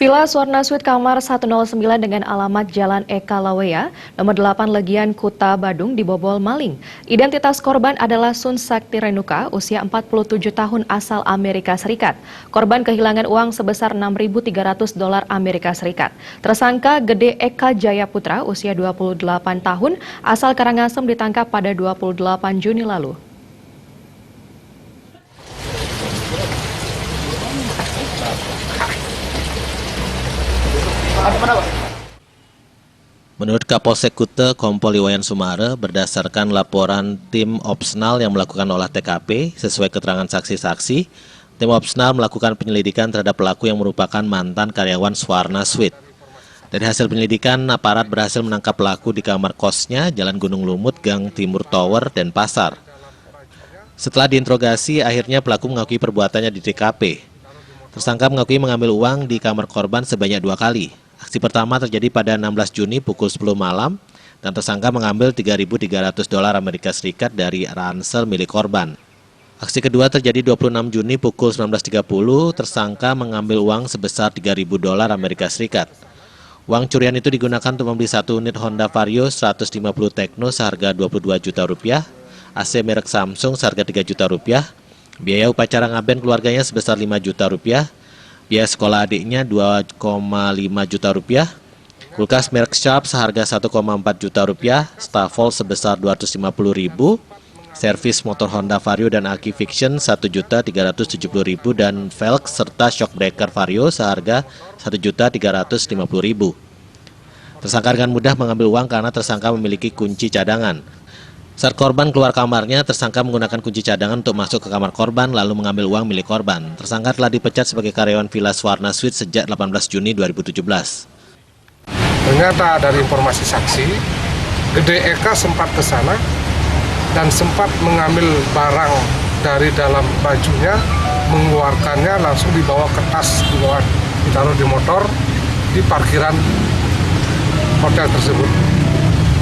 Villa Swarna Suite kamar 109 dengan alamat Jalan Eka Lawea, nomor 8 Legian Kuta Badung dibobol maling. Identitas korban adalah Sun Sakti Renuka, usia 47 tahun asal Amerika Serikat. Korban kehilangan uang sebesar $6.300 Amerika Serikat. Tersangka Gede Eka Jayaputra, usia 28 tahun, asal Karangasem ditangkap pada 28 Juni lalu. Menurut Kapolsek Kute Kompol Iwayan Sumare, berdasarkan laporan tim opsnal yang melakukan olah TKP sesuai keterangan saksi-saksi, tim opsnal melakukan penyelidikan terhadap pelaku yang merupakan mantan karyawan Swarna Suite. Dari hasil penyelidikan, aparat berhasil menangkap pelaku di kamar kosnya Jalan Gunung Lumut, Gang Timur Tower, Denpasar. Setelah diinterogasi, akhirnya pelaku mengakui perbuatannya di TKP. Tersangka mengakui mengambil uang di kamar korban sebanyak 2 kali. Aksi pertama terjadi pada 16 Juni pukul 10 malam dan tersangka mengambil $3.300 Amerika Serikat dari ransel milik korban. Aksi kedua terjadi 26 Juni pukul 19.30, tersangka mengambil uang sebesar $3.000 Amerika Serikat. Uang curian itu digunakan untuk membeli satu unit Honda Vario 150 Tekno seharga Rp22 juta, AC merek Samsung seharga Rp3 juta, biaya upacara ngaben keluarganya sebesar Rp5 juta, biaya sekolah adiknya Rp2,5 juta, kulkas merek Sharp seharga Rp1,4 juta, Stavol sebesar Rp250.000, servis motor Honda Vario dan Aki Fiction Rp1.370.000 dan velg serta shock breaker Vario seharga Rp1.350.000. Tersangka dengan mudah mengambil uang karena tersangka memiliki kunci cadangan. Saat korban keluar kamarnya, tersangka menggunakan kunci cadangan untuk masuk ke kamar korban lalu mengambil uang milik korban. Tersangka telah dipecat sebagai karyawan Villa Swarna Suite sejak 18 Juni 2017. Ternyata dari informasi saksi, Gede Eka sempat ke sana dan sempat mengambil barang dari dalam bajunya, mengeluarkannya langsung dibawa ke tas, ditaruh di motor di parkiran hotel tersebut.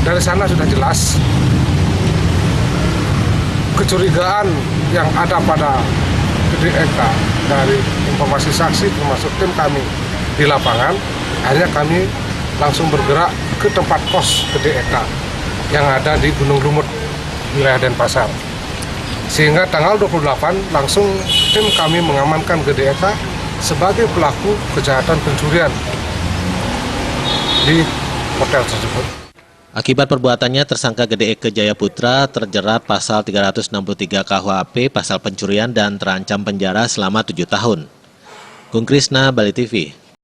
Dari sana sudah jelas kecurigaan yang ada pada Gede Eka dari informasi saksi termasuk tim kami di lapangan. Akhirnya kami langsung bergerak ke tempat kos Gede Eka yang ada di Gunung Lumut, wilayah Denpasar. Sehingga tanggal 28 langsung tim kami mengamankan Gede Eka sebagai pelaku kejahatan pencurian di hotel tersebut. Akibat perbuatannya, tersangka Gede Eka Jayaputra terjerat pasal 363 KUHP, pasal pencurian dan terancam penjara selama 7 tahun. Gung Krisna, Bali TV.